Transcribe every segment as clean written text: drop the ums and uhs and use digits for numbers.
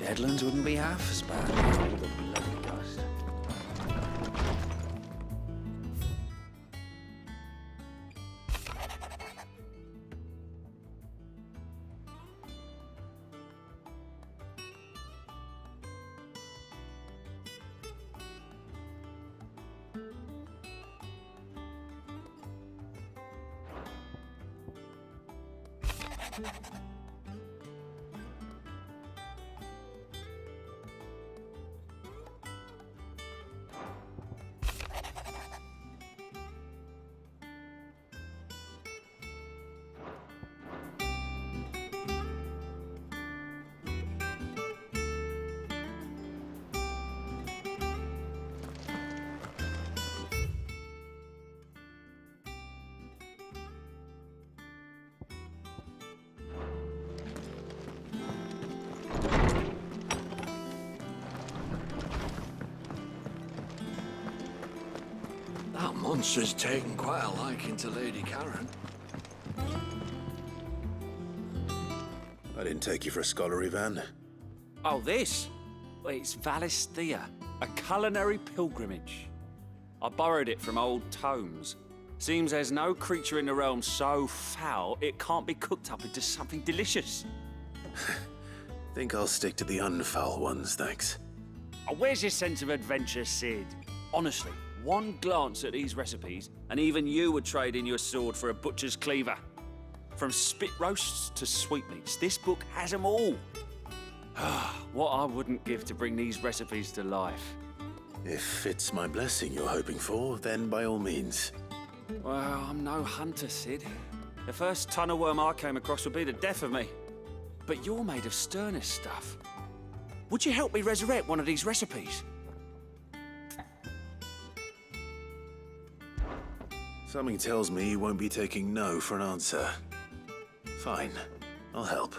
Deadlands wouldn't be half as bad with all the bloody dust. That monster's taken quite a liking to Lady Karen. I didn't take you for a scholar, Van. Oh, this? Well, it's Valisthea, a culinary pilgrimage. I borrowed it from old tomes. Seems there's no creature in the realm so foul it can't be cooked up into something delicious. Think I'll stick to the unfoul ones, thanks. Oh, where's your sense of adventure, Sid? Honestly, one glance at these recipes, and even you would trade in your sword for a butcher's cleaver. From spit roasts to sweetmeats, this book has them all. What I wouldn't give to bring these recipes to life. If it's my blessing you're hoping for, then by all means. Well, I'm no hunter, Sid. The first tunnel worm I came across would be the death of me. But you're made of sterner stuff. Would you help me resurrect one of these recipes? Something tells me you won't be taking no for an answer. Fine, I'll help.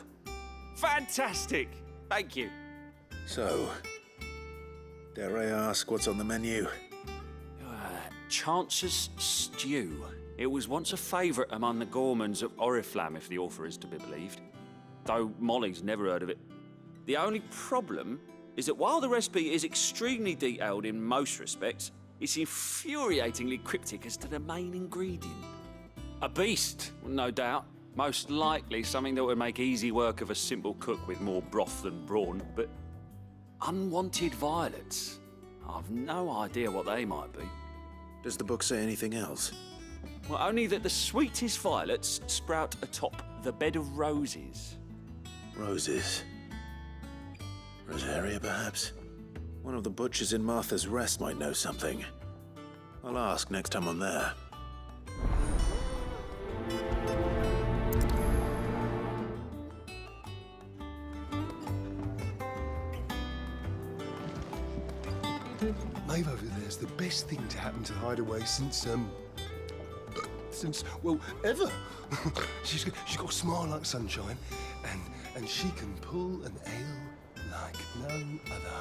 Fantastic! Thank you. So, dare I ask what's on the menu? Chance's Stew. It was once a favourite among the gourmands of Oriflamme, if the author is to be believed. Though Molly's never heard of it. The only problem is that while the recipe is extremely detailed in most respects, it's infuriatingly cryptic as to the main ingredient. A beast, no doubt. Most likely something that would make easy work of a simple cook with more broth than brawn, but unwanted violets. I've no idea what they might be. Does the book say anything else? Well, only that the sweetest violets sprout atop the bed of roses. Roses. Rosaria, perhaps? One of the butchers in Martha's Rest might know something. I'll ask next time I'm there. Maeve over there's the best thing to happen to Hideaway since, well, ever. she's got a smile like sunshine, and she can pull an ale like no other.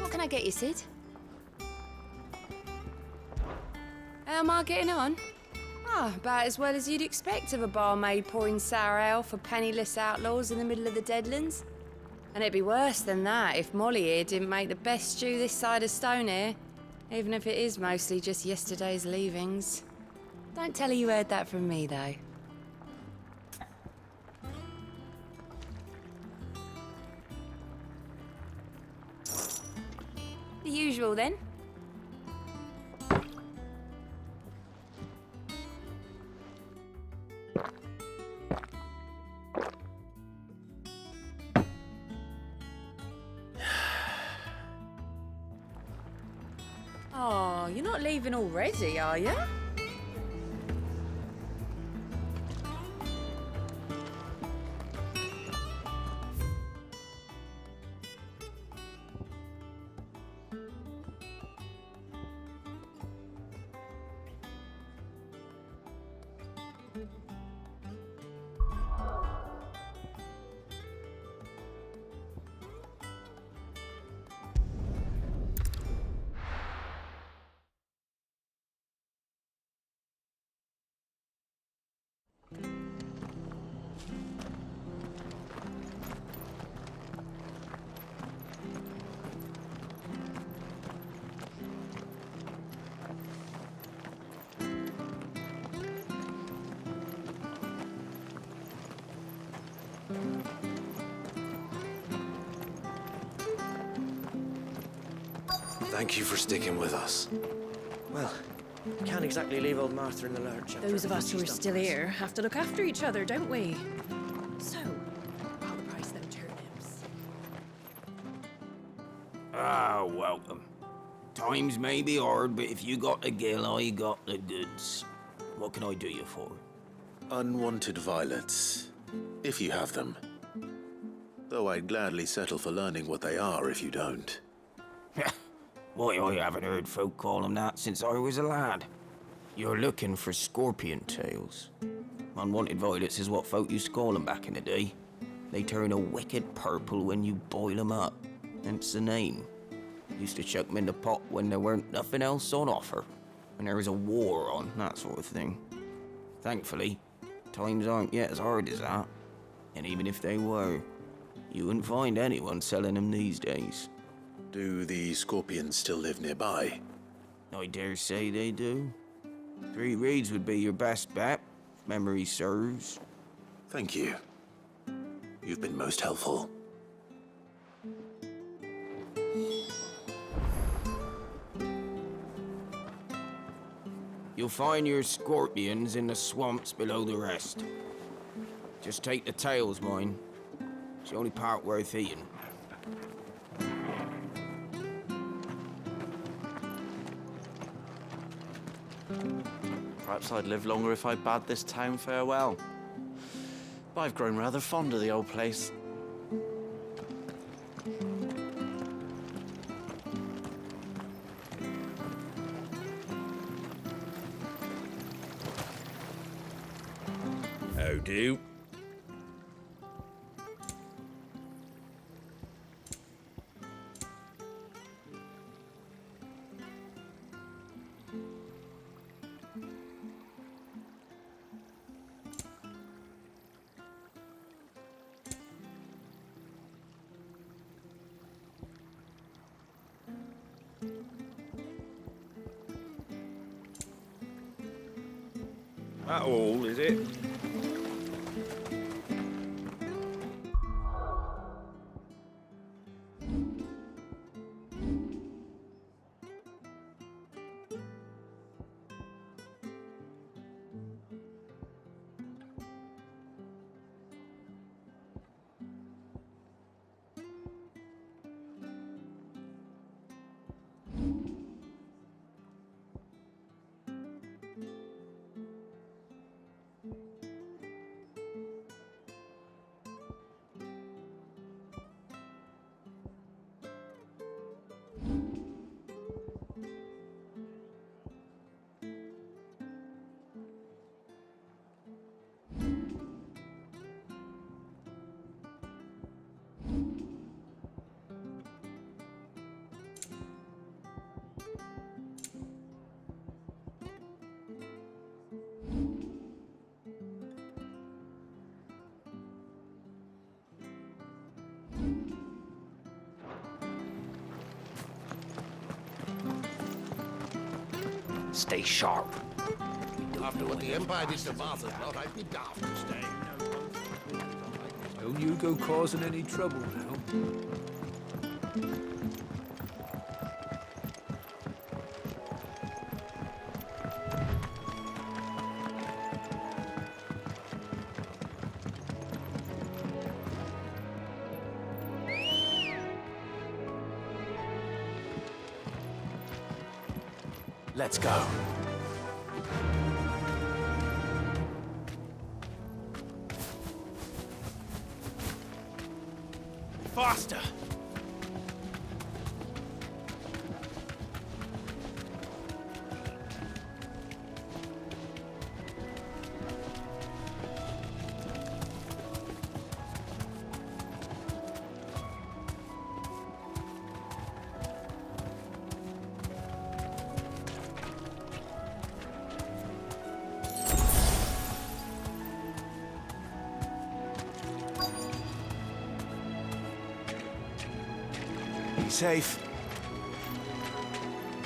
What can I get you, Sid? How am I getting on? Ah, about as well as you'd expect of a barmaid pouring sour ale for penniless outlaws in the middle of the Deadlands. And it'd be worse than that if Molly here didn't make the best stew this side of Stonehair, even if it is mostly just yesterday's leavings. Don't tell her you heard that from me, though. The usual, then. Oh, you're not leaving already, are you? Thank you for sticking with us. Well, we can't exactly leave old Martha in the lurch. after Those of everything us who are she's done still for us. here have to look after each other, don't we? So, I'll price them turnips. Ah, welcome. Times may be hard, but if you got the gill, I got the goods. What can I do you for? Unwanted violets, if you have them. Though I'd gladly settle for learning what they are if you don't. Why, I haven't heard folk call them that since I was a lad. You're looking for scorpion tails. Unwanted violets is what folk used to call them back in the day. They turn a wicked purple when you boil them up, hence the name. Used to chuck them in the pot when there weren't nothing else on offer, when there was a war on, that sort of thing. Thankfully, times aren't yet as hard as that. And even if they were, you wouldn't find anyone selling them these days. Do the scorpions still live nearby? I dare say they do. 3 reeds would be your best bet, if memory serves. Thank you. You've been most helpful. You'll find your scorpions in the swamps below the rest. Just take the tails, mind. It's the only part worth eating. Perhaps I'd live longer if I bade this town farewell. But I've grown rather fond of the old place. How do? That all, is it? Stay sharp. After what the Empire did to Martha's lot, I'd be daft to stay. Don't you go causing any trouble now. Let's go. Faster! Safe.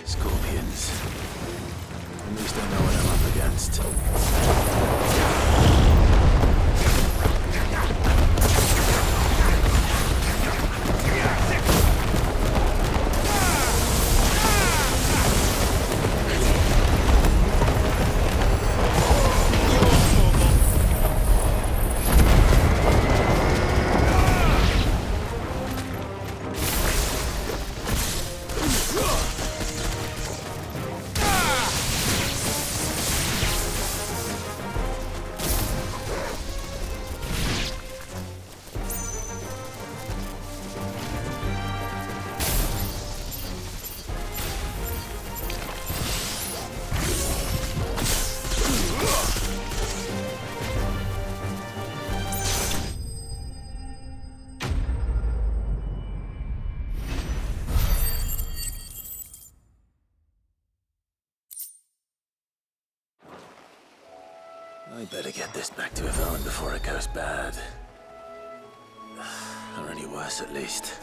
Scorpions. At least I know what I'm up against. better get this back to Yvonne before it goes bad. Or any worse, at least.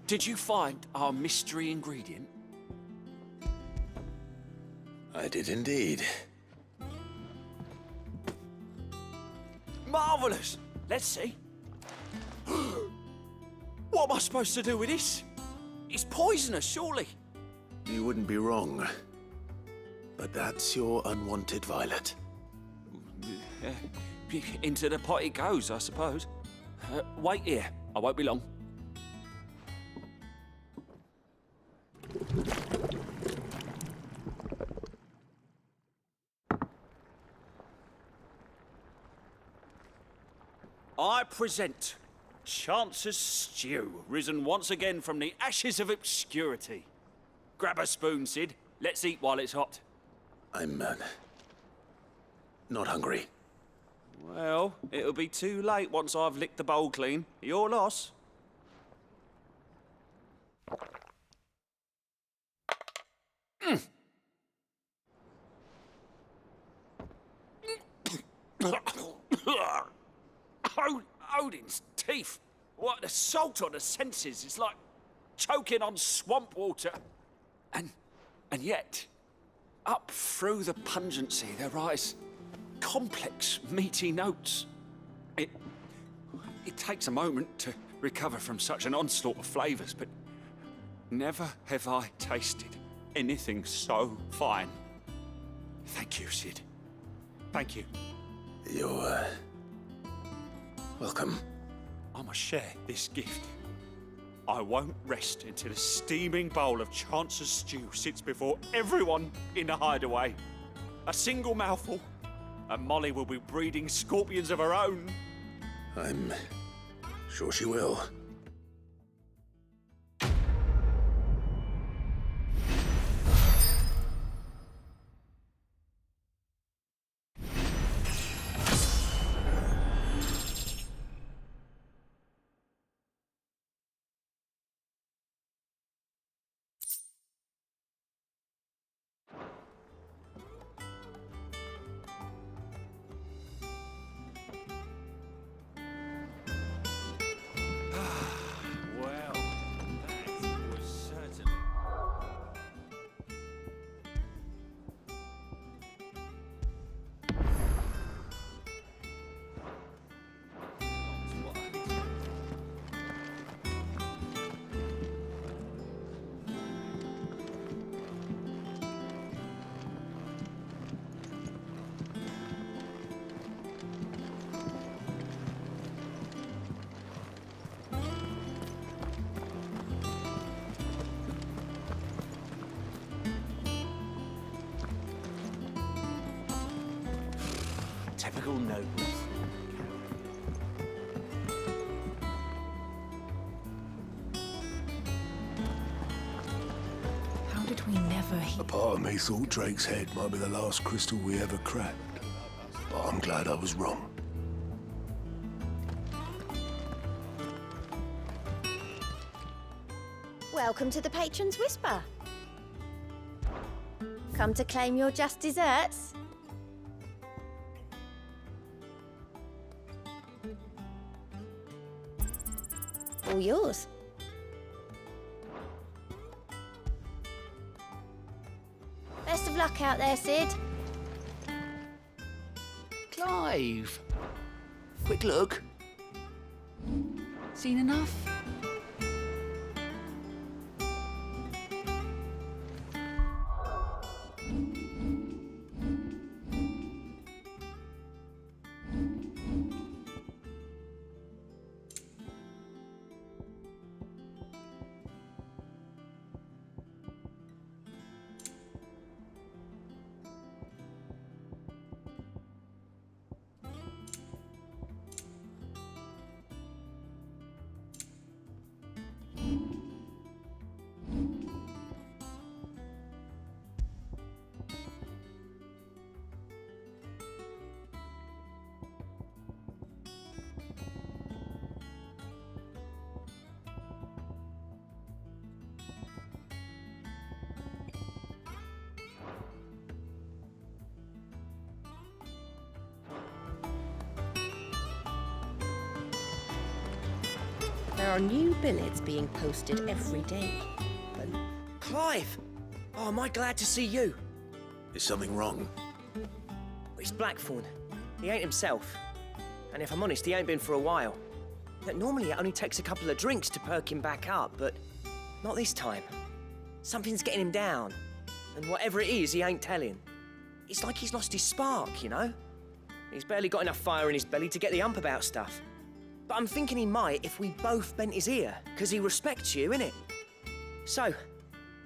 Did you find our mystery ingredient? I did indeed. Marvellous! Let's see. What am I supposed to do with this? It's poisonous, surely. You wouldn't be wrong. But that's your unwanted violet. Into the pot it goes, I suppose. Wait here. I won't be long. I present Chance's stew, risen once again from the ashes of obscurity. Grab a spoon, Sid. Let's eat while it's hot. I'm, not hungry. Well, it'll be too late once I've licked the bowl clean. Your loss. Odin's teeth. What, the salt on the senses is like choking on swamp water. And yet, up through the pungency there rise complex, meaty notes. It takes a moment to recover from such an onslaught of flavours, but never have I tasted anything so fine. Thank you, Sid. Thank you. You're, welcome. I must share this gift. I won't rest until a steaming bowl of Chance's stew sits before everyone in the hideaway. A single mouthful, and Molly will be breeding scorpions of her own. I'm sure she will. Well, that was certainly... Typical nobles. How did we never A part of me thought Drake's head might be the last crystal we ever cracked. But I'm glad I was wrong. Welcome to the Patron's Whisper. Come to claim your just desserts? All yours. Best of luck out there, Sid. Clive! Quick look. seen enough? There are new billets being posted every day. Clive! Oh, am I glad to see you? Is something wrong? It's Blackthorn. He ain't himself. And if I'm honest, he ain't been for a while. Normally it only takes a couple of drinks to perk him back up, but not this time. Something's getting him down. And whatever it is, he ain't telling. It's like he's lost his spark, you know? He's barely got enough fire in his belly to get the ump about stuff. But I'm thinking he might if we both bent his ear, because he respects you, innit? So,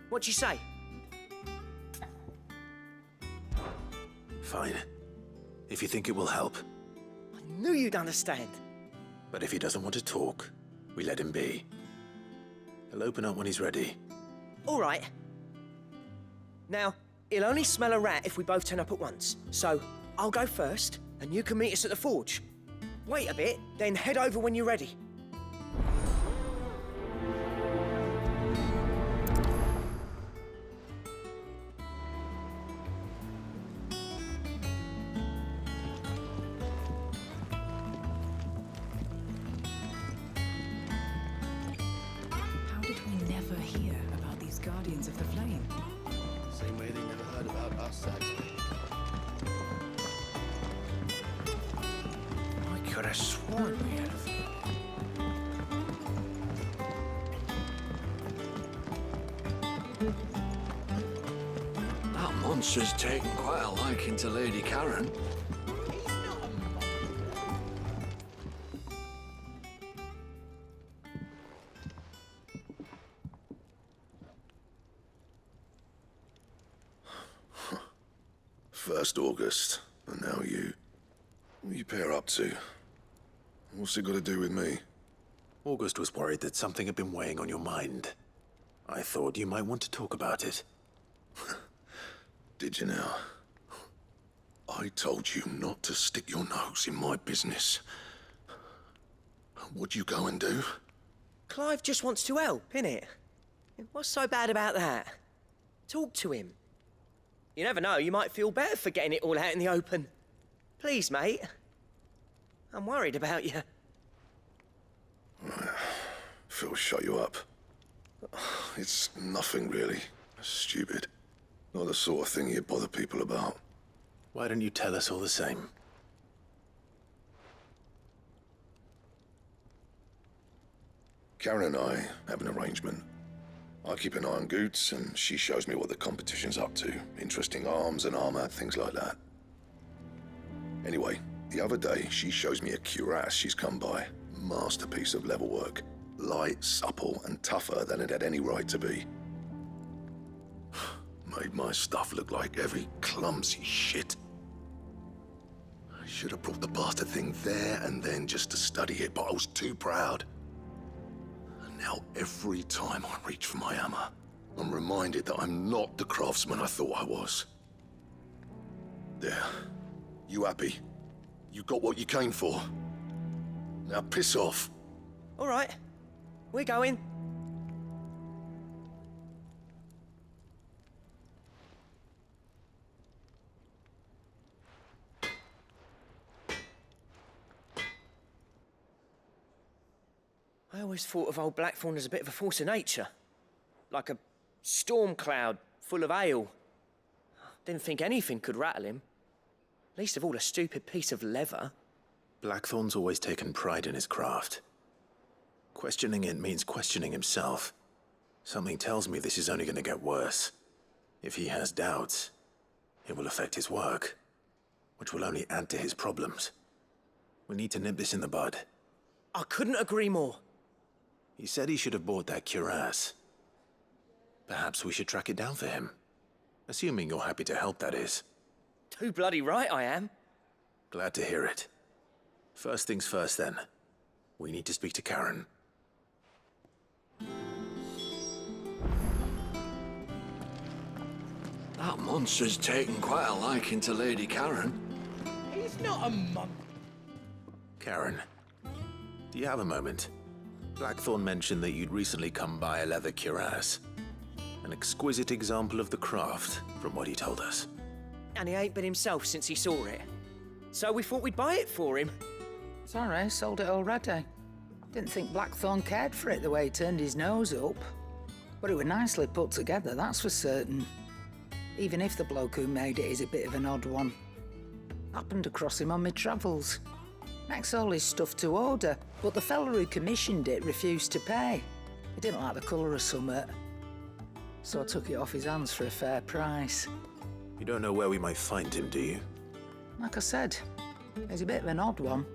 what do you say? Fine. If you think it will help. I knew you'd understand. But if he doesn't want to talk, we let him be. He'll open up when he's ready. All right. Now, he'll only smell a rat if we both turn up at once. So, I'll go first, and you can meet us at the forge. Wait a bit, then head over when you're ready. How did we never hear about these Guardians of the Flame? Same way they never heard about us, actually. I could have sworn we had That monster's taken quite a liking to Lady Karen. First August, and now you. What are you pair up to? What's it got to do with me? August was worried that something had been weighing on your mind. I thought you might want to talk about it. Did you now? I told you not to stick your nose in my business. What'd you go and do? Clive just wants to help, innit? What's so bad about that? Talk to him. You never know, you might feel better for getting it all out in the open. Please, mate. I'm worried about you. Phil shut you up. It's nothing really. Stupid. Not the sort of thing you bother people about. Why don't you tell us all the same? Karen and I have an arrangement. I keep an eye on Goots, and she shows me what the competition's up to. Interesting arms and armor, things like that. Anyway, the other day, she shows me a cuirass she's come by. Masterpiece of level work. Light, supple, and tougher than it had any right to be. Made my stuff look like every clumsy shit. I should have brought the bastard thing there and then just to study it, but I was too proud. And now every time I reach for my hammer, I'm reminded that I'm not the craftsman I thought I was. There. You happy? You got what you came for. Now piss off. All right. We're going. I always thought of old Blackthorn as a bit of a force of nature. Like a storm cloud full of ale. Didn't think anything could rattle him. Least of all a stupid piece of leather. Blackthorn's always taken pride in his craft. Questioning it means questioning himself. Something tells me this is only going to get worse. If he has doubts, it will affect his work, which will only add to his problems. We need to nip this in the bud. I couldn't agree more. He said he should have bought that cuirass. Perhaps we should track it down for him. Assuming you're happy to help, that is. Too bloody right I am. Glad to hear it. First things first, then. We need to speak to Karen. That monster's taken quite a liking to Lady Karen. He's not a monk. Karen, do you have a moment? Blackthorn mentioned that you'd recently come by a leather cuirass. An exquisite example of the craft, from what he told us. And he ain't been himself since he saw it. So we thought we'd buy it for him. Sorry, sold it already. Didn't think Blackthorn cared for it the way he turned his nose up. But it was nicely put together, that's for certain. Even if the bloke who made it is a bit of an odd one. Happened across him on my travels. Makes all his stuff to order, but the fella who commissioned it refused to pay. He didn't like the colour of summit. So I took it off his hands for a fair price. You don't know where we might find him, do you? Like I said, he's a bit of an odd one.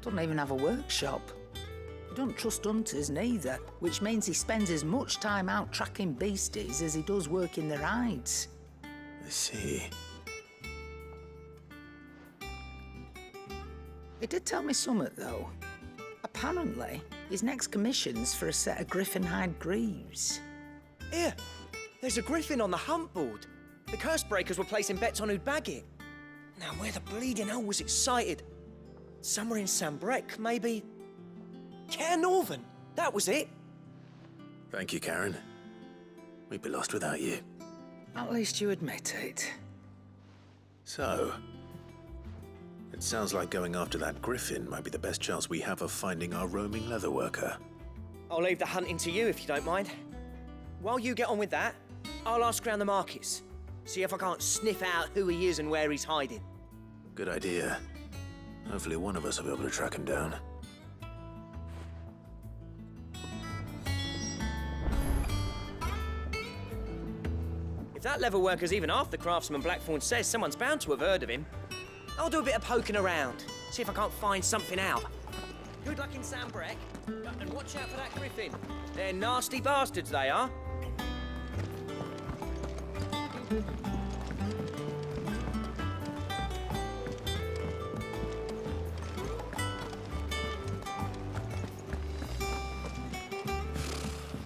Doesn't even have a workshop. He doesn't trust hunters neither, which means he spends as much time out tracking beasties as he does working their hides. I see. He did tell me something, though. Apparently, his next commission's for a set of griffin hide greaves. Here, there's a griffin on the hunt board. The curse breakers were placing bets on who'd bag it. Now, where the bleeding hell was it sighted? Somewhere in Sambrec, maybe? Care Northern, that was it. Thank you, Karen. We'd be lost without you. At least you admit it. So, it sounds like going after that griffin might be the best chance we have of finding our roaming leatherworker. I'll leave the hunting to you if you don't mind. While you get on with that, I'll ask around the markets. See if I can't sniff out who he is and where he's hiding. Good idea. Hopefully one of us will be able to track him down. If that leatherworker's even half the craftsman Blackthorn says, someone's bound to have heard of him. I'll do a bit of poking around, see if I can't find something out. Good luck in Sambrec, and watch out for that griffin. They're nasty bastards, they are.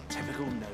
Typical nobles.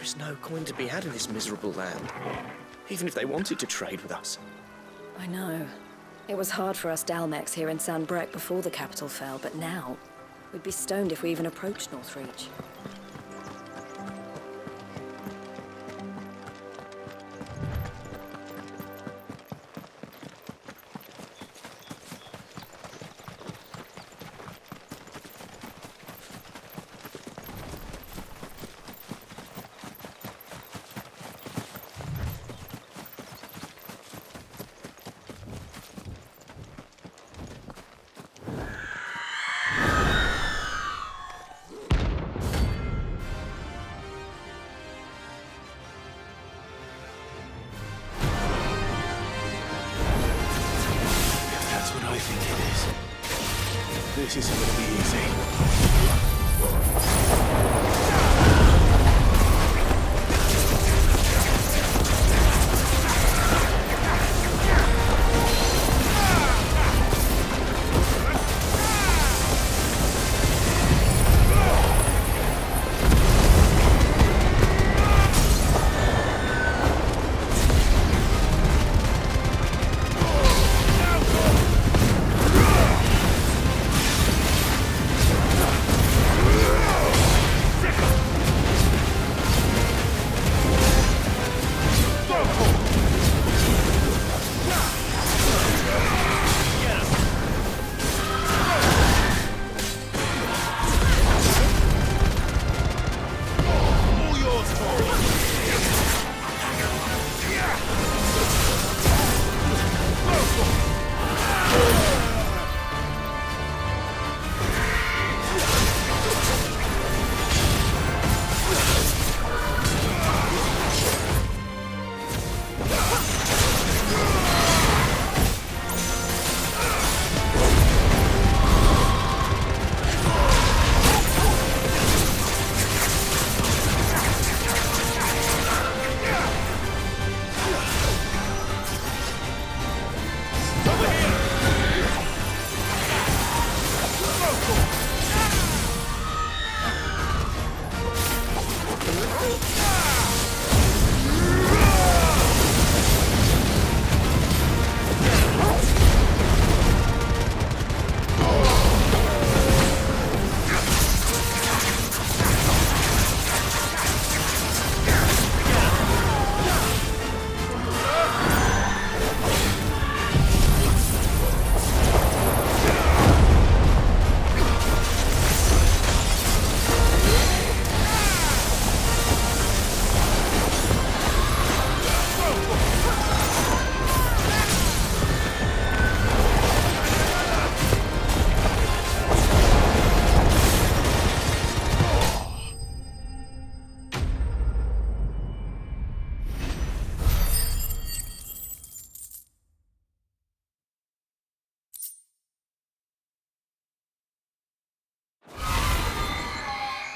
There's no coin to be had in this miserable land, even if they wanted to trade with us. I know. It was hard for us Dalmex here in San Brec before the capital fell, but now we'd be stoned if we even approached Northreach. This isn't going to be easy.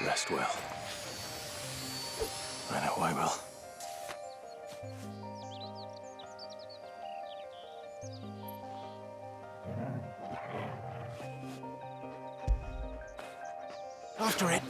rest well. I know I will. After it.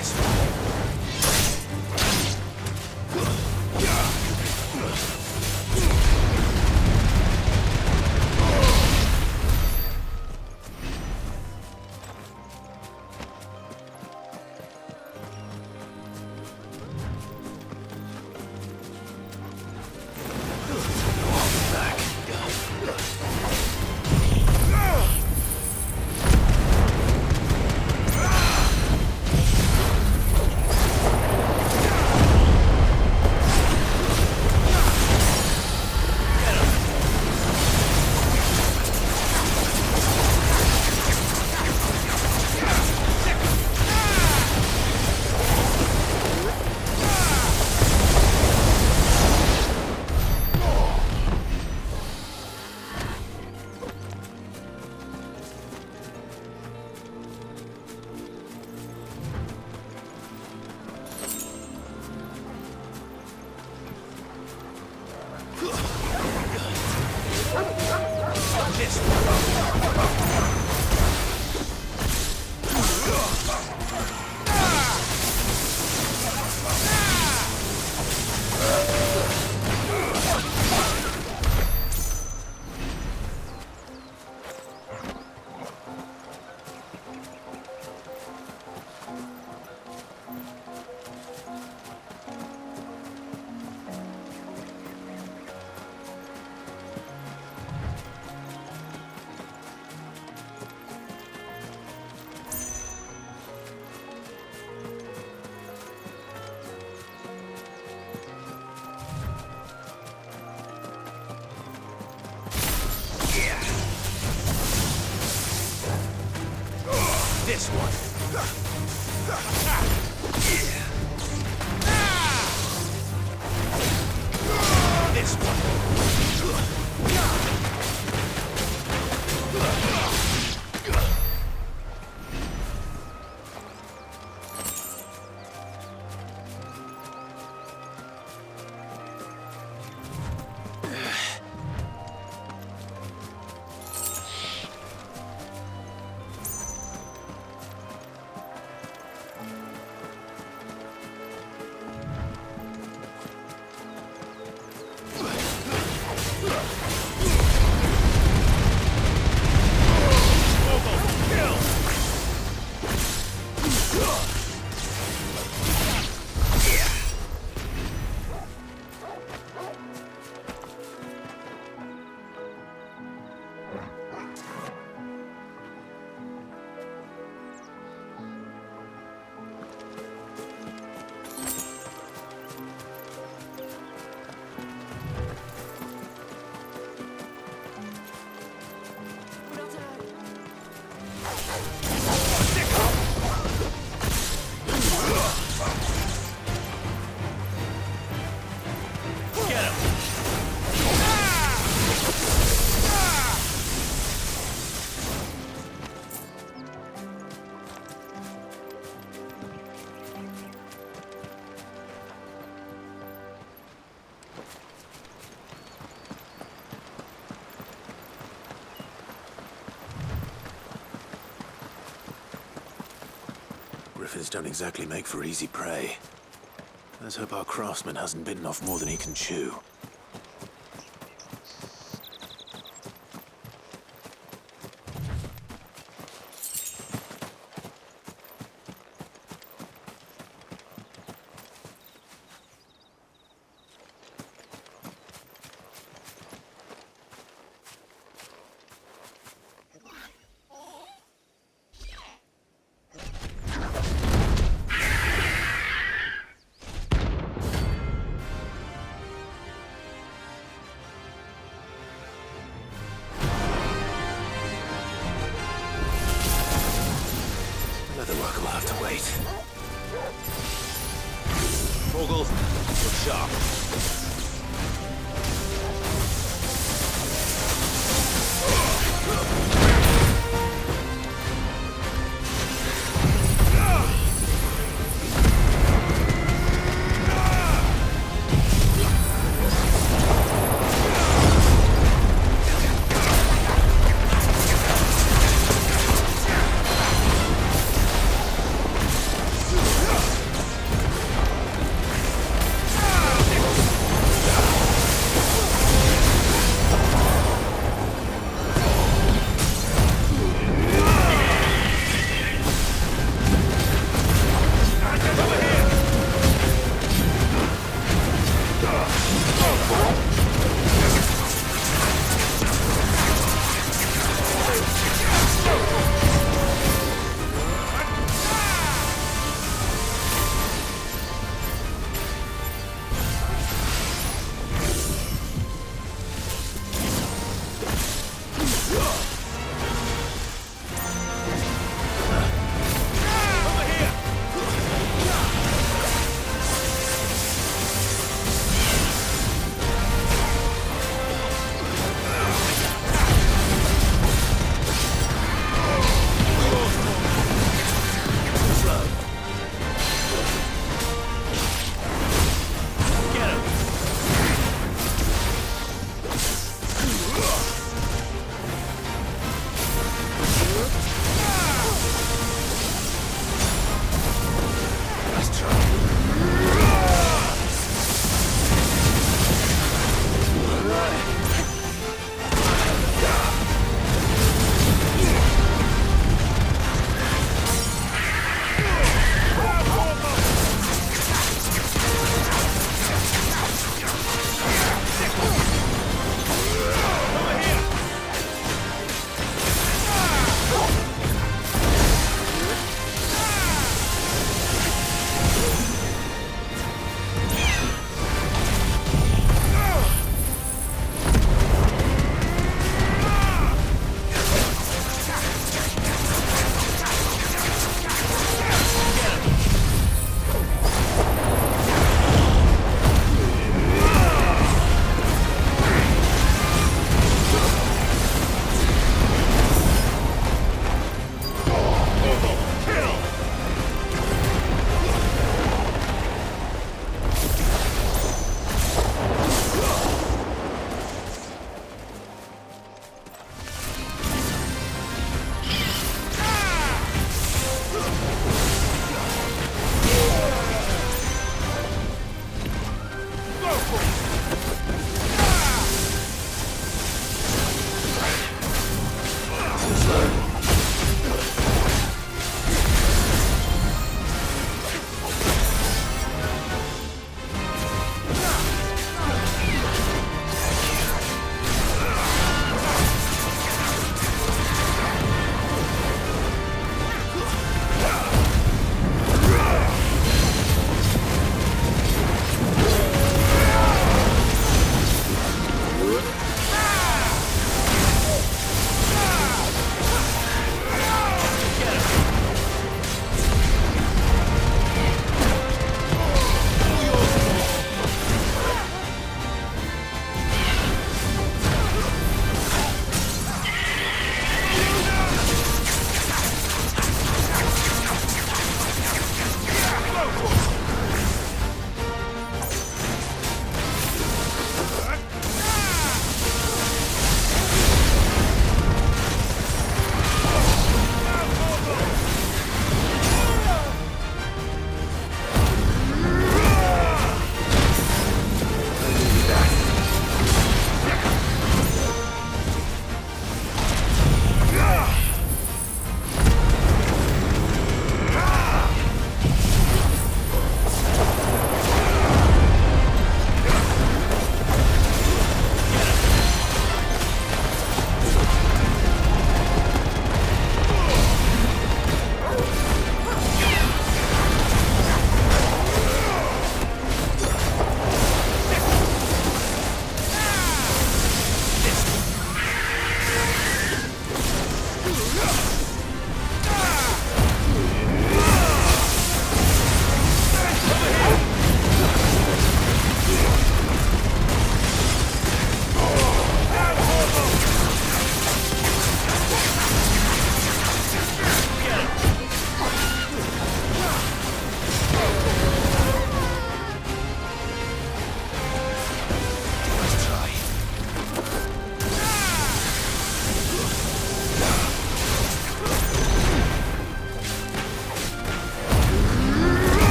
This one. This Griffins don't exactly make for easy prey. Let's hope our craftsman hasn't bitten off more than he can chew. Leatherwork will have to wait. Vogel, look sharp.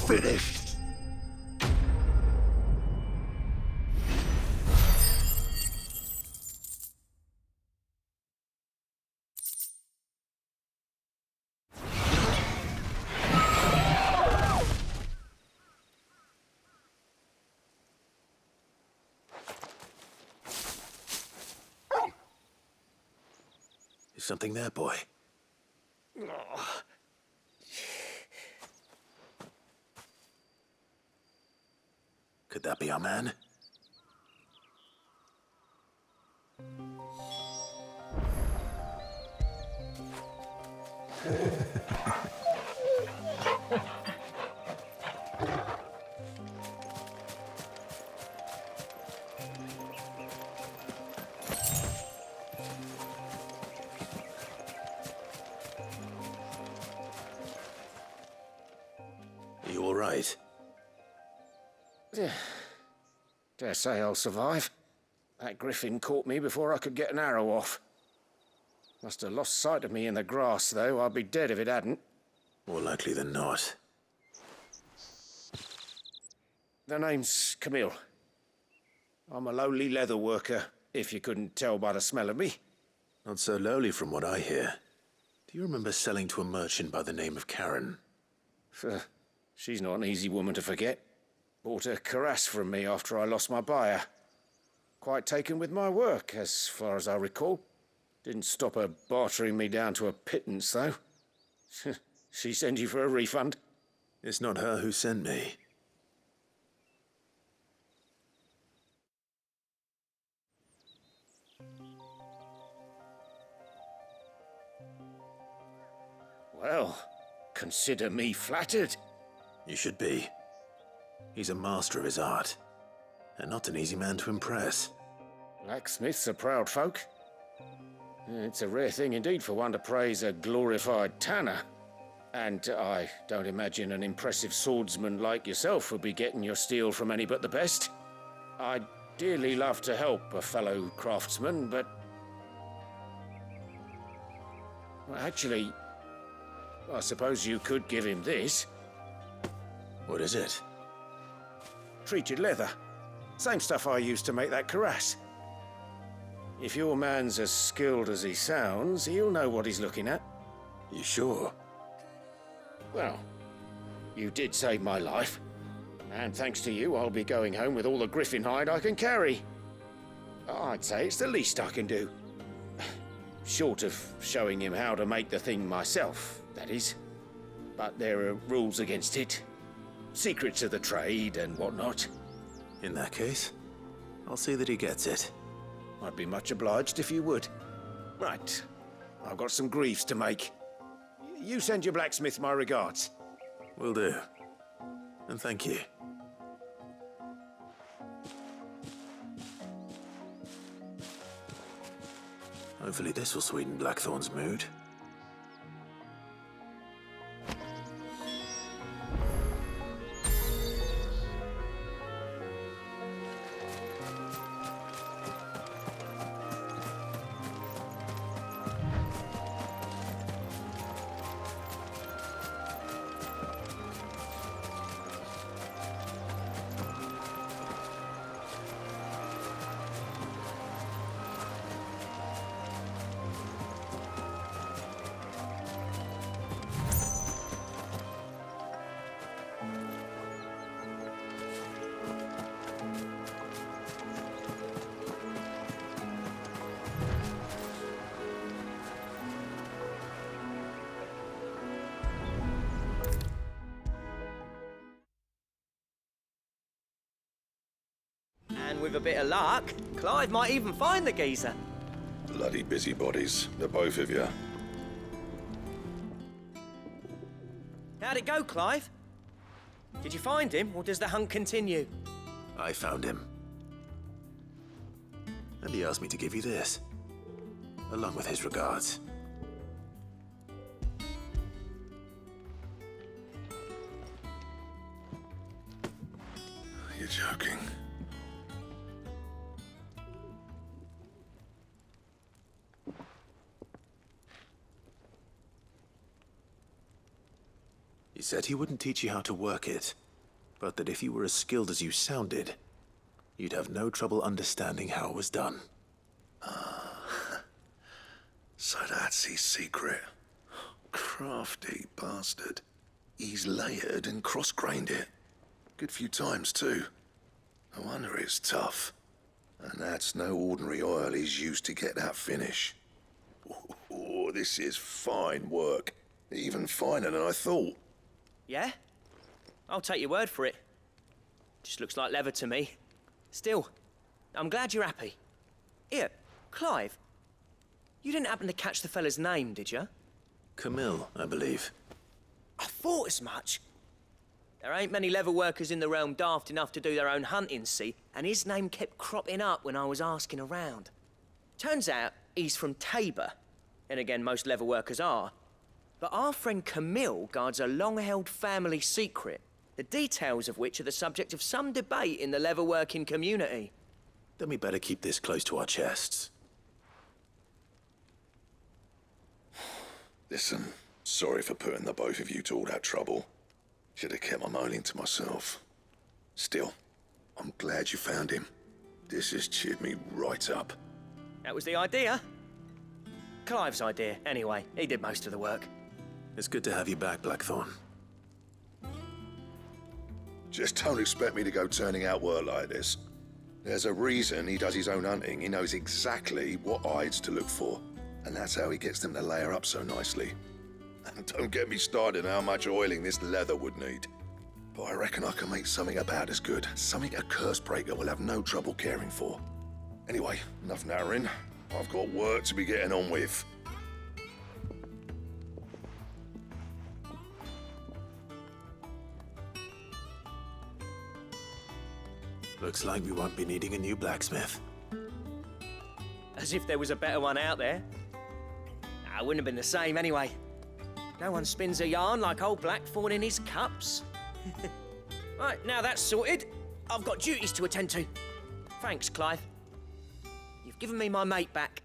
finished. Is something there, boy? Could that be our man? Are you all right? Dare say I'll survive. That griffin caught me before I could get an arrow off. Must have lost sight of me in the grass, though. I'd be dead if it hadn't. More likely than not. The name's Camille. I'm a lowly leather worker, if you couldn't tell by the smell of me. Not so lowly from what I hear. Do you remember selling to a merchant by the name of Karen? She's not an easy woman to forget. Bought a cuirass from me after I lost my buyer. Quite taken with my work, as far as I recall. Didn't stop her bartering me down to a pittance, though. She sent you for a refund? It's not her who sent me. Well, consider me flattered. You should be. He's a master of his art, and not an easy man to impress. Blacksmiths are proud folk. It's a rare thing indeed for one to praise a glorified tanner. And I don't imagine an impressive swordsman like yourself would be getting your steel from any but the best. I'd dearly love to help a fellow craftsman, but... Well, actually, I suppose you could give him this. What is it? Treated leather. Same stuff I used to make that cuirass. If your man's as skilled as he sounds, he'll know what he's looking at. You sure? Well, you did save my life. And thanks to you, I'll be going home with all the griffin hide I can carry. I'd say it's the least I can do. Short of showing him how to make the thing myself, that is. But there are rules against it. Secrets of the trade and whatnot. In that case, I'll see that he gets it. I'd be much obliged if you would. Right. I've got some greaves to make. You send your blacksmith my regards. Will do. And thank you. Hopefully this will sweeten Blackthorn's mood. And with a bit of luck, Clive might even find the geezer. Bloody busybodies, the both of you. How'd it go, Clive? Did you find him, or does the hunt continue? I found him. And he asked me to give you this, along with his regards. You're joking. You said he wouldn't teach you how to work it, but that if you were as skilled as you sounded, you'd have no trouble understanding how it was done. So that's his secret. Crafty bastard. He's layered and cross-grained it. Good few times, too. No wonder it's tough. And that's no ordinary oil he's used to get that finish. Oh, this is fine work. Even finer than I thought. Yeah? I'll take your word for it. Just looks like leather to me. Still, I'm glad you're happy. Here, Clive. You didn't happen to catch the fella's name, did you? Camille, I believe. I thought as much. There ain't many leather workers in the realm daft enough to do their own hunting, see? And his name kept cropping up when I was asking around. Turns out he's from Tabor. And again, most leather workers are. But our friend Camille guards a long-held family secret, the details of which are the subject of some debate in the leather-working community. Then we better keep this close to our chests. Listen, sorry for putting the both of you to all that trouble. Should have kept my moaning to myself. Still, I'm glad you found him. This has cheered me right up. That was the idea. Clive's idea, anyway. He did most of the work. It's good to have you back, Blackthorn. Just don't expect me to go turning out work like this. There's a reason he does his own hunting. He knows exactly what hides to look for. And that's how he gets them to layer up so nicely. And don't get me started on how much oiling this leather would need. But I reckon I can make something about as good. Something a curse breaker will have no trouble caring for. Anyway, enough narrowing. I've got work to be getting on with. Looks like we won't be needing a new blacksmith. As if there was a better one out there. Nah, it wouldn't have been the same anyway. No one spins a yarn like old Blackthorn in his cups. Right, now that's sorted, I've got duties to attend to. Thanks, Clive. You've given me my mate back.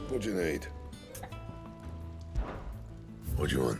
What do you need? What do you want?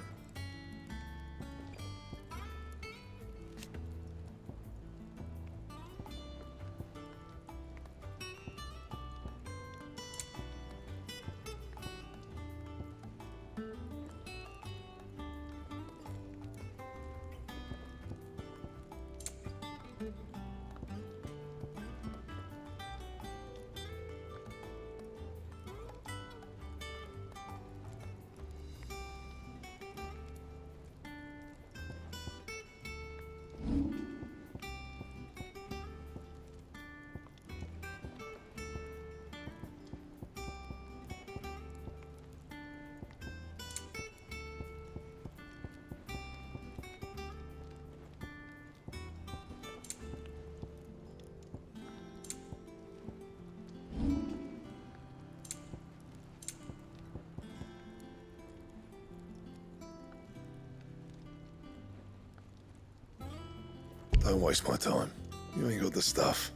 Don't waste my time. You ain't got the stuff.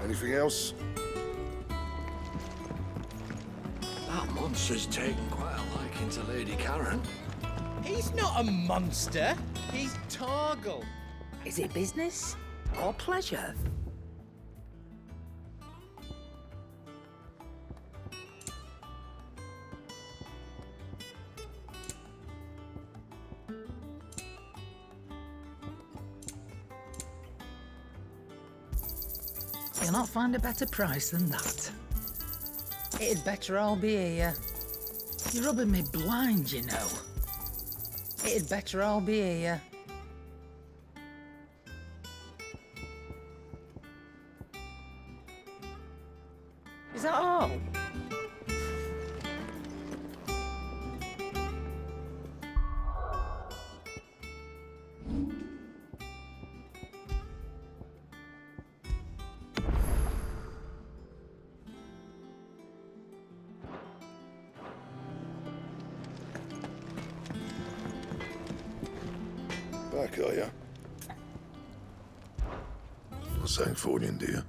Anything else? That monster's taken quite a liking to Lady Karen. He's not a monster. He's Targle. Is it business or pleasure? You'll not find a better price than that. It'd better all be here. You're rubbing me blind, you know. It'd better all be here. Is that all? Back, are ya? Not saying fortune, do you?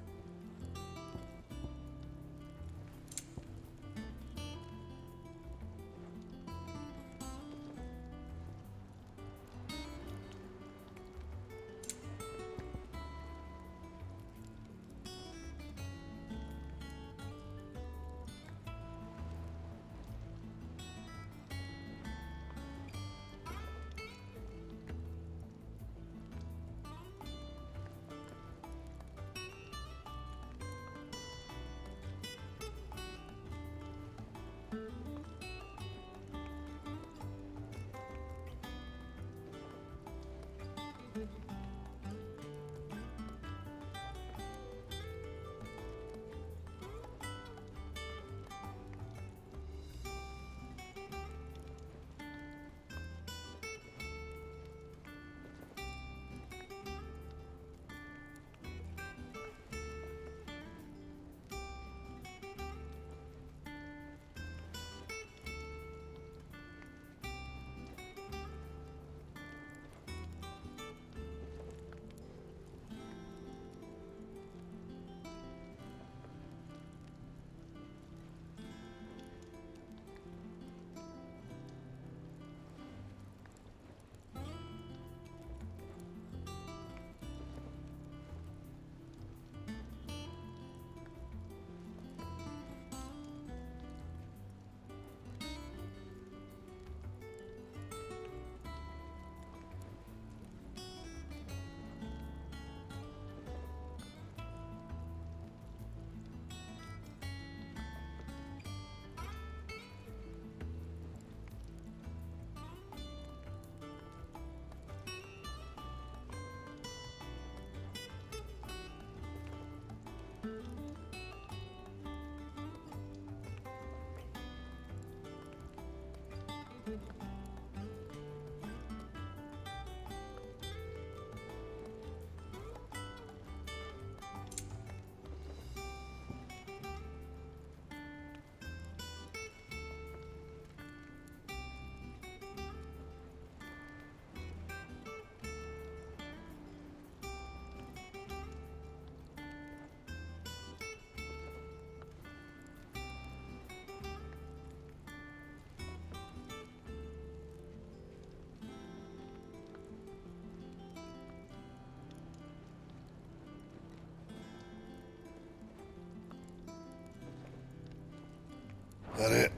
That it?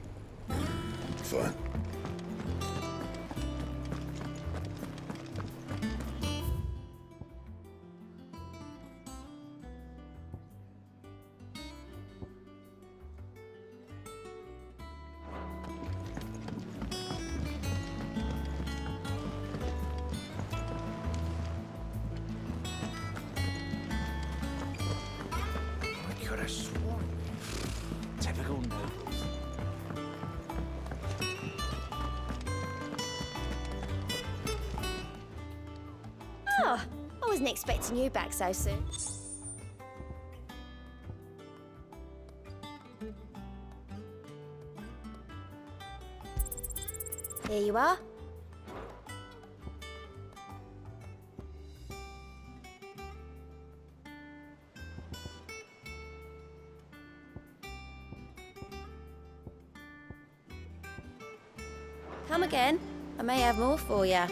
Fine. I could have sworn. Typical nobles. Oh, I wasn't expecting you back so soon. Here you are. Come again. I may have more for you.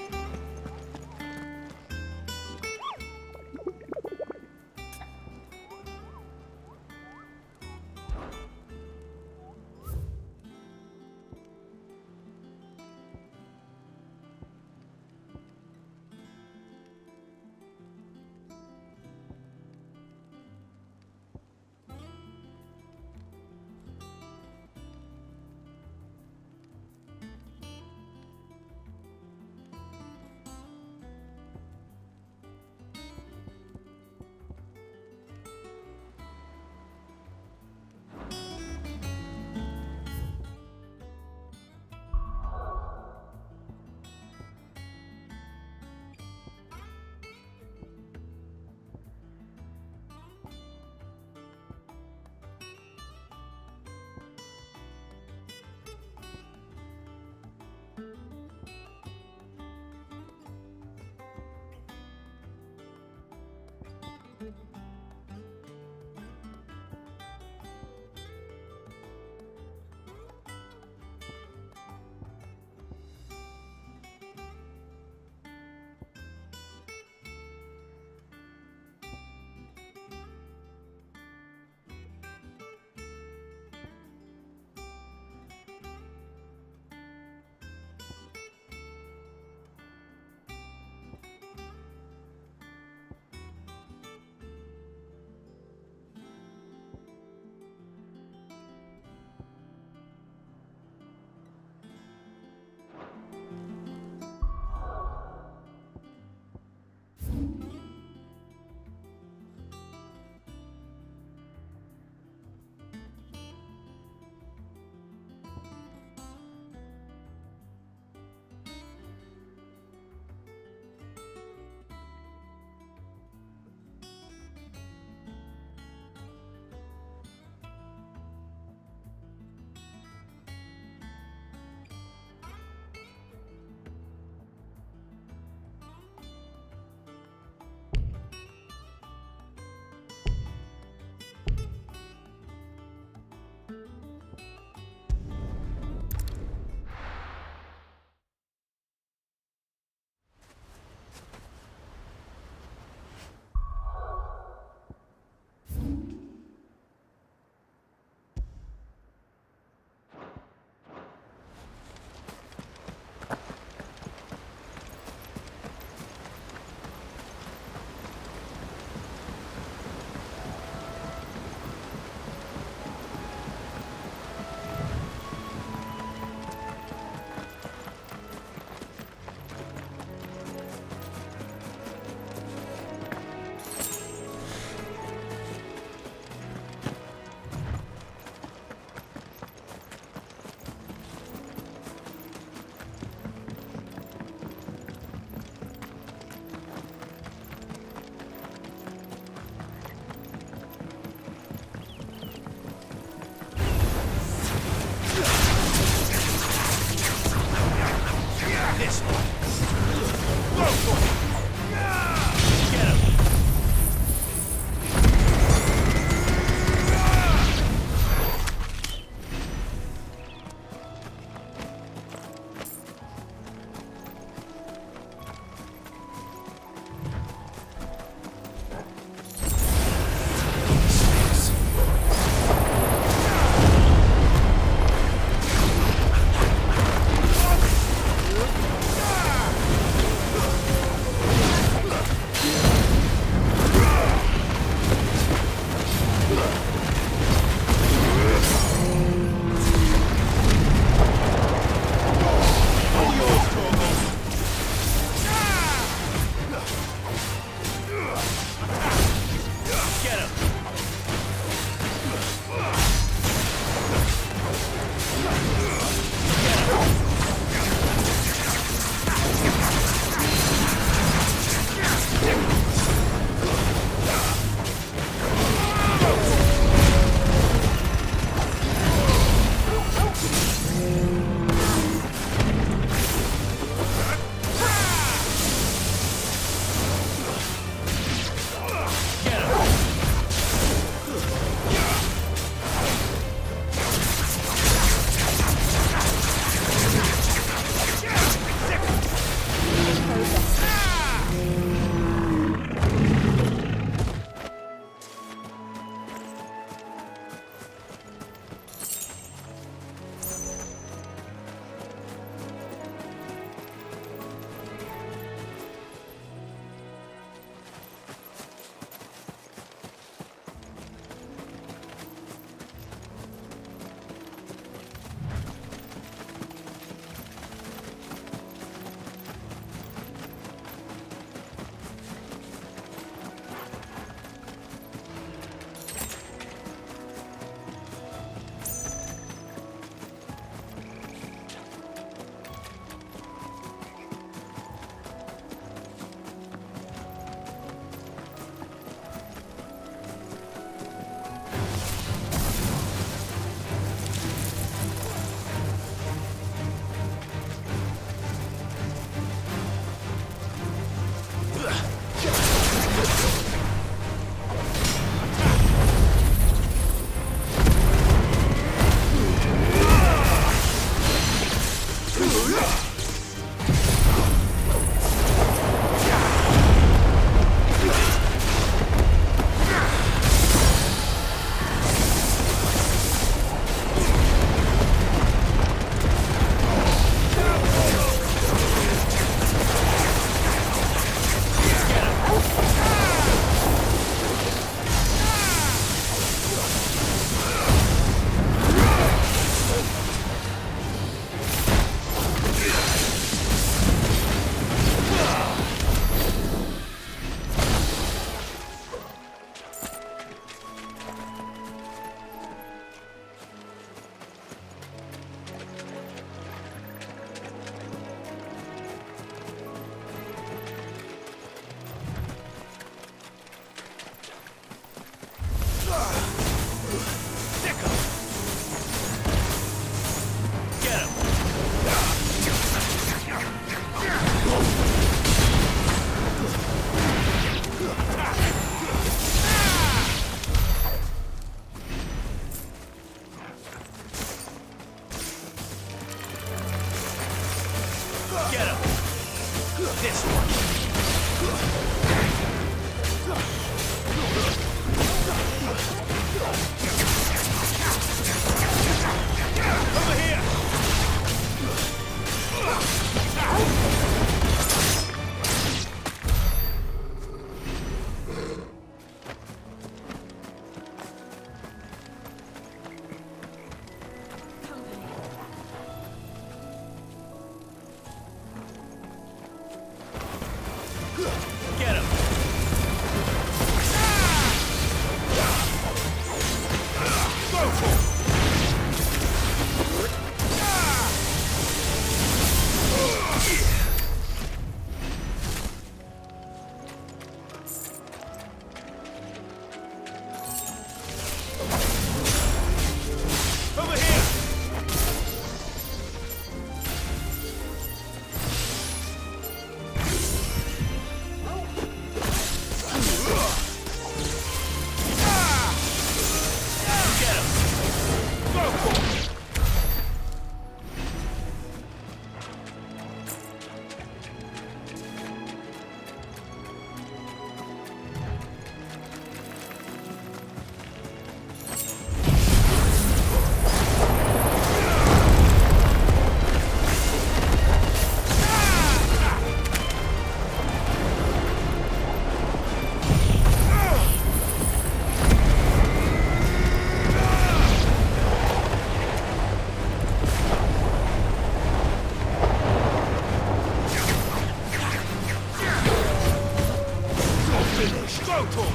finished. Go to him.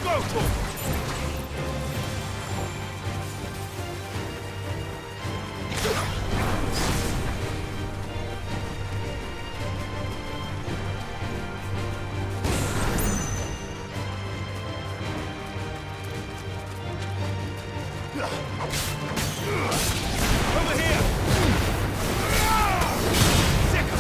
Go to him. Over here! Sick 'em!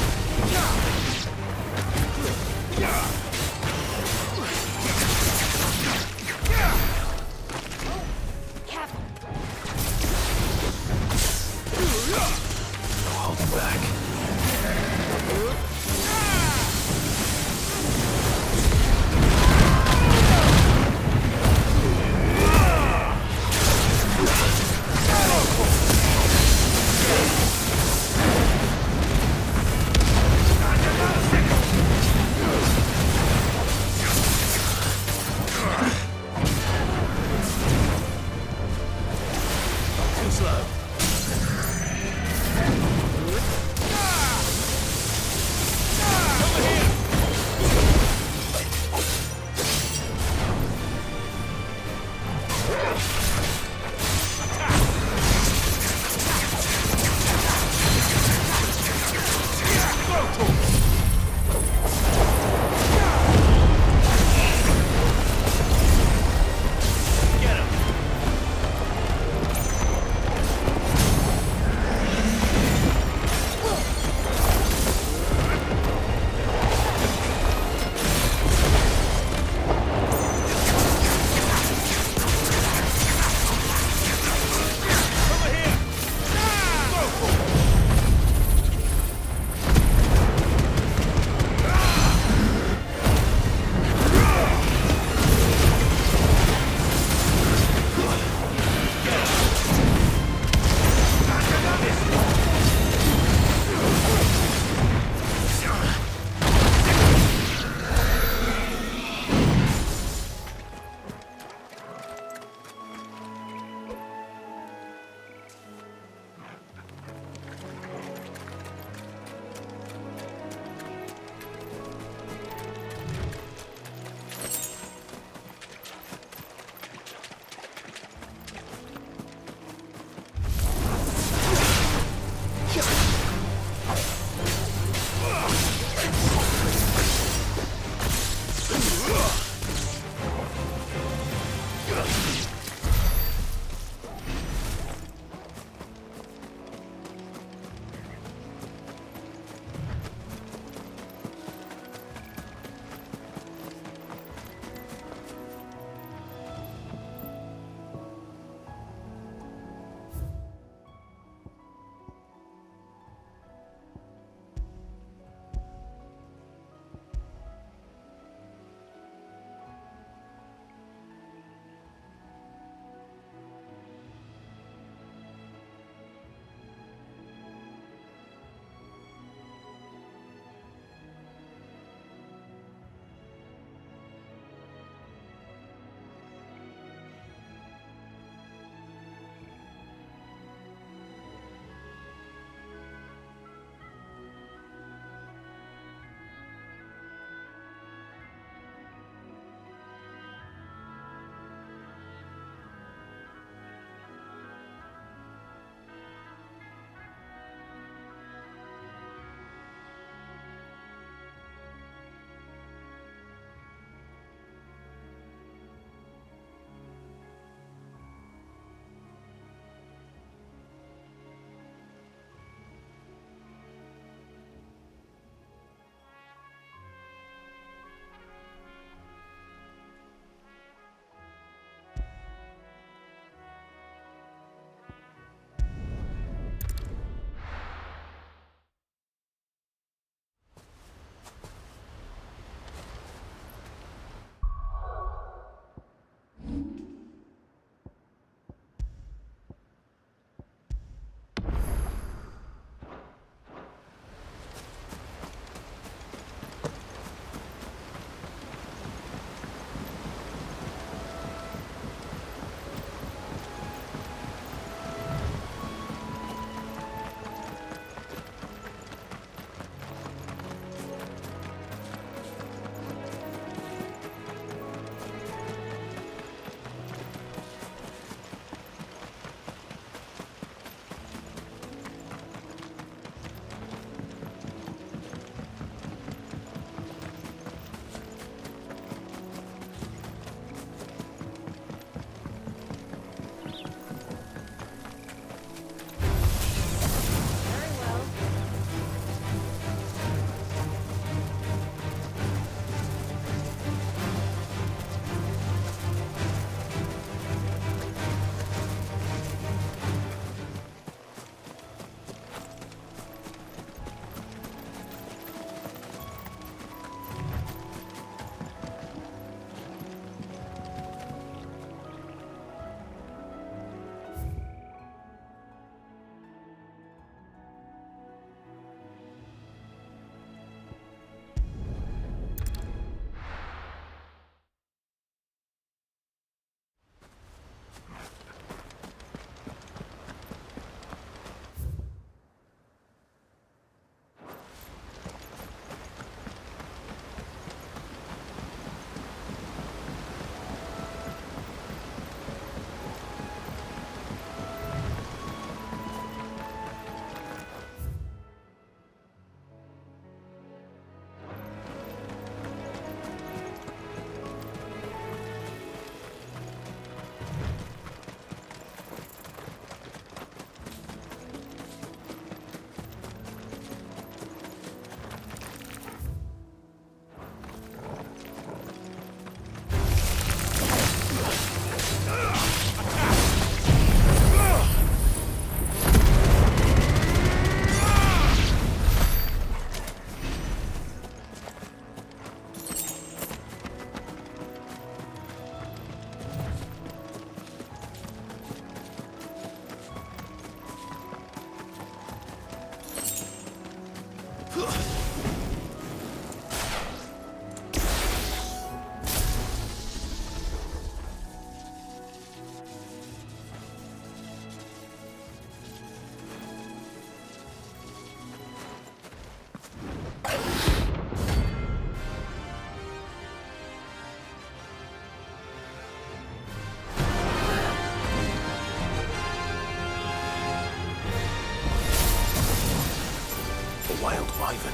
Ivan.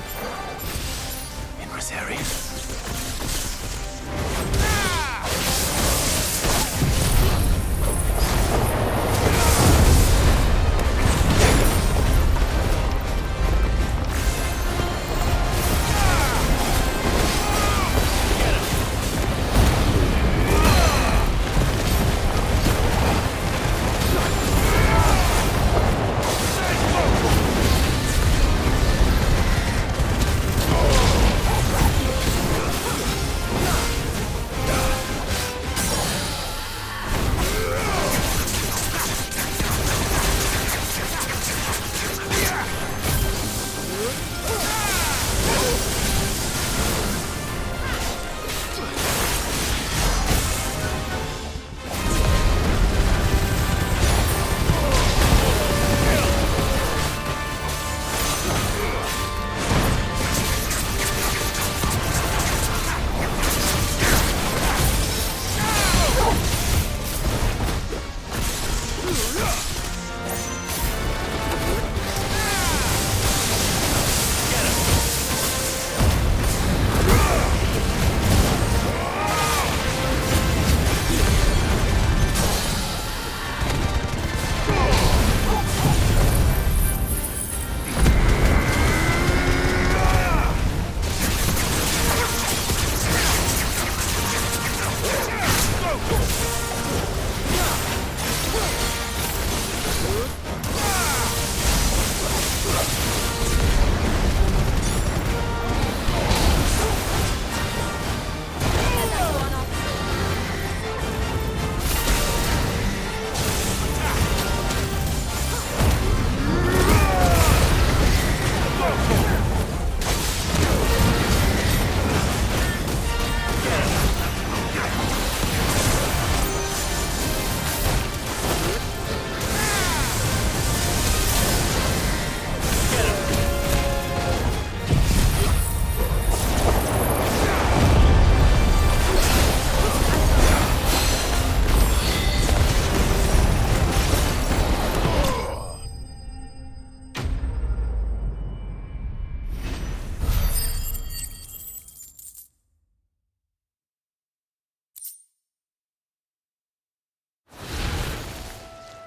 In Rosaria.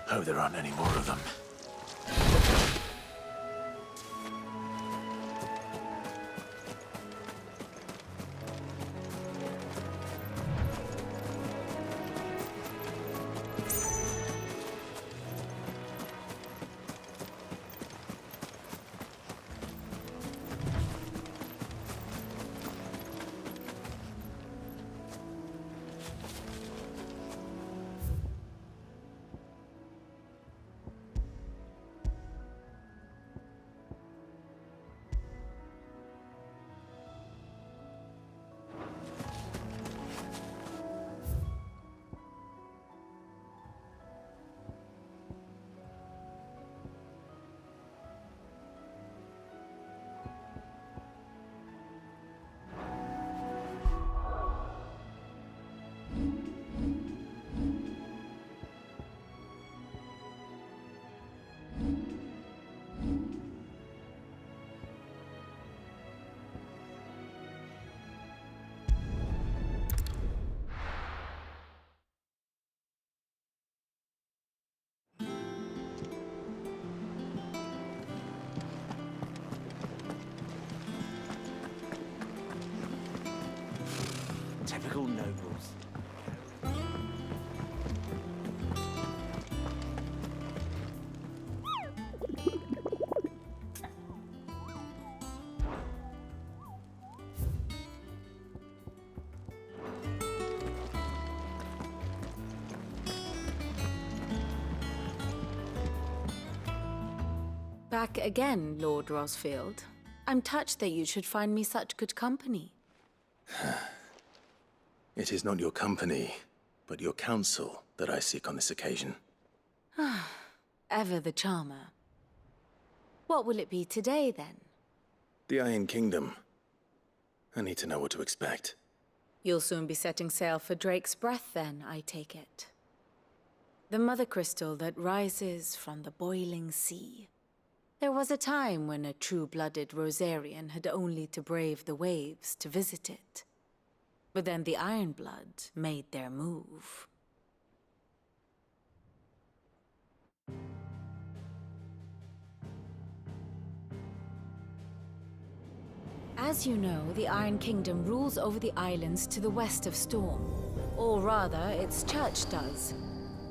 Hope there aren't any more of them. Typical nobles. Back again, Lord Rosfield. I'm touched that you should find me such good company. It is not your company, but your counsel that I seek on this occasion. Ever the charmer. What will it be today, then? The Iron Kingdom. I need to know what to expect. You'll soon be setting sail for Drake's Breath, then, I take it. The mother crystal that rises from the boiling sea. There was a time when a true-blooded Rosarian had only to brave the waves to visit it. But then the Ironblood made their move. As you know, the Iron Kingdom rules over the islands to the west of Storm. Or rather, its church does.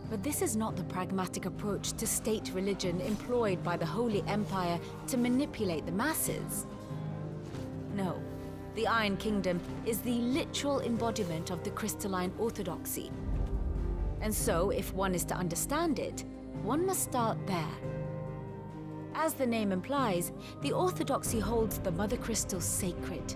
But this is not the pragmatic approach to state religion employed by the Holy Empire to manipulate the masses. No, the Iron Kingdom is the literal embodiment of the crystalline orthodoxy. And so, if one is to understand it, one must start there. As the name implies, the orthodoxy holds the Mother Crystals sacred,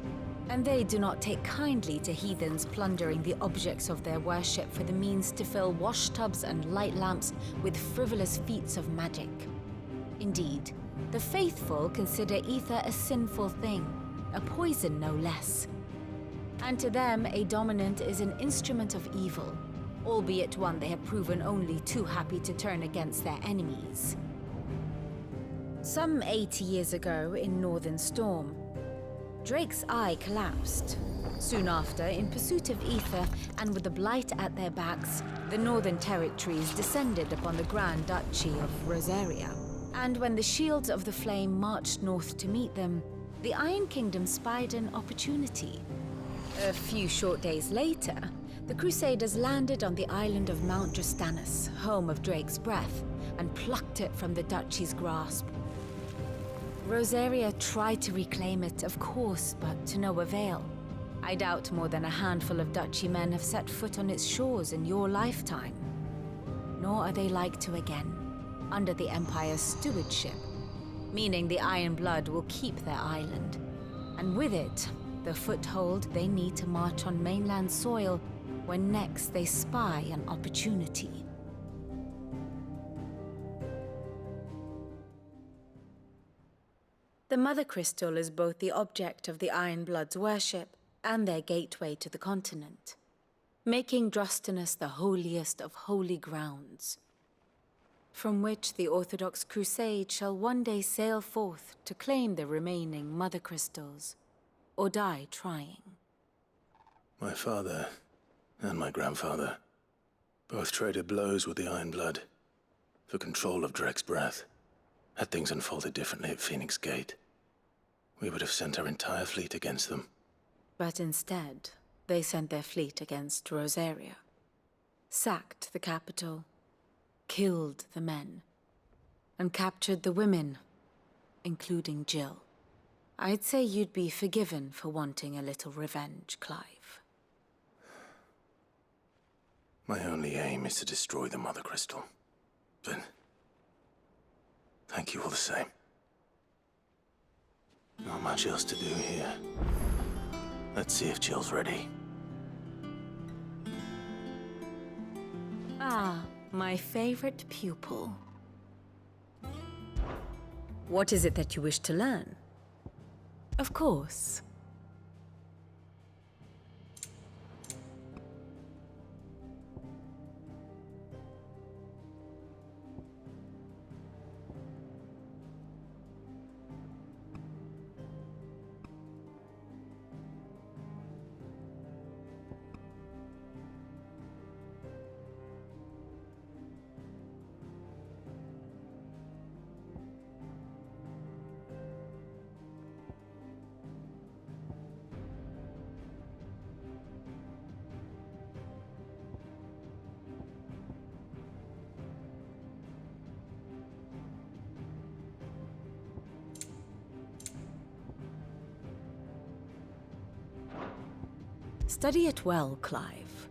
and they do not take kindly to heathens plundering the objects of their worship for the means to fill washtubs and light lamps with frivolous feats of magic. Indeed, the faithful consider ether a sinful thing, a poison no less. And to them, a dominant is an instrument of evil, albeit one they have proven only too happy to turn against their enemies. Some 80 years ago in Northern Storm, Drake's eye collapsed. Soon after, in pursuit of ether and with the blight at their backs, the Northern Territories descended upon the Grand Duchy of Rosaria. And when the Shields of the Flame marched north to meet them, the Iron Kingdom spied an opportunity. A few short days later, the Crusaders landed on the island of Mount Drastanus, home of Drake's breath, and plucked it from the Duchy's grasp. Rosaria tried to reclaim it, of course, but to no avail. I doubt more than a handful of Duchy men have set foot on its shores in your lifetime. Nor are they like to again, under the Empire's stewardship, meaning the Iron Blood will keep their island, and with it, the foothold they need to march on mainland soil when next they spy an opportunity. The Mother Crystal is both the object of the Iron Blood's worship and their gateway to the continent, making Drastanus the holiest of holy grounds, from which the Orthodox Crusade shall one day sail forth to claim the remaining Mother Crystals, or die trying. My father and my grandfather both traded blows with the Iron Blood for control of Drake's breath. Had things unfolded differently at Phoenix Gate, we would have sent our entire fleet against them. But instead, they sent their fleet against Rosaria, sacked the capital, killed the men, and captured the women, including Jill. I'd say you'd be forgiven for wanting a little revenge, Clive. My only aim is to destroy the Mother Crystal. But thank you all the same. Not much else to do here. Let's see if Jill's ready. Ah, my favorite pupil. What is it that you wish to learn? Of course. Study it well, Clive.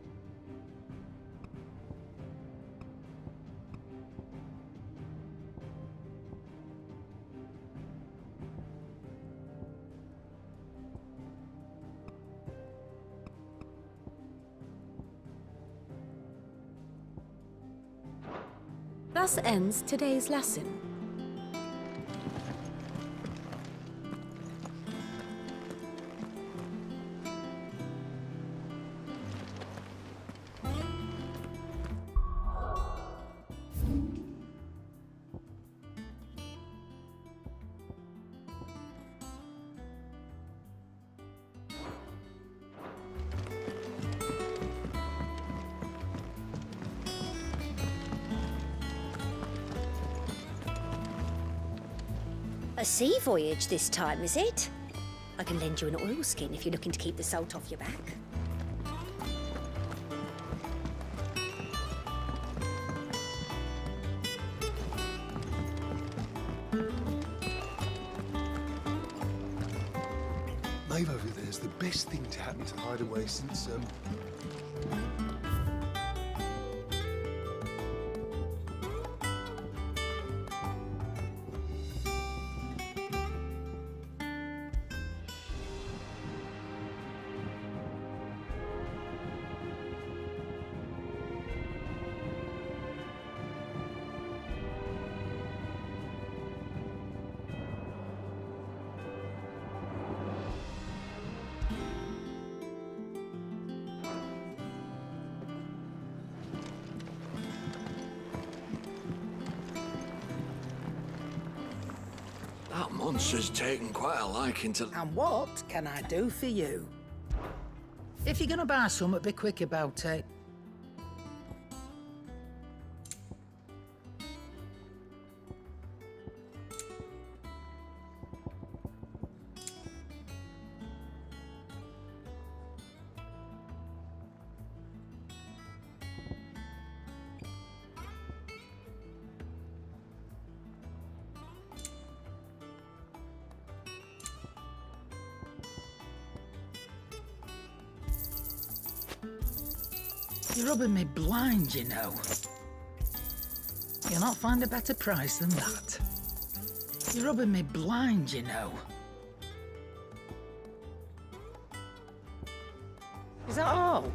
Thus ends today's lesson. A sea voyage this time, is it? I can lend you an oilskin if you're looking to keep the salt off your back. Maeve over there's the best thing to happen to Hideaway since, That monster's taken quite a liking to... And what can I do for you? If you're gonna buy something, be quick about it. You're rubbing me blind, you know. You'll not find a better price than that. You're rubbing me blind, you know. Is that all?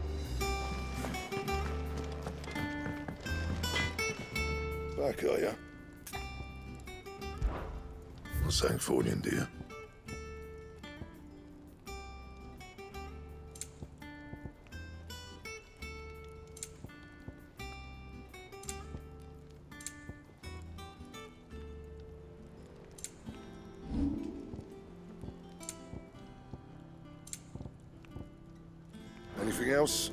Back, are you? What's saying for you, dear? Anything else?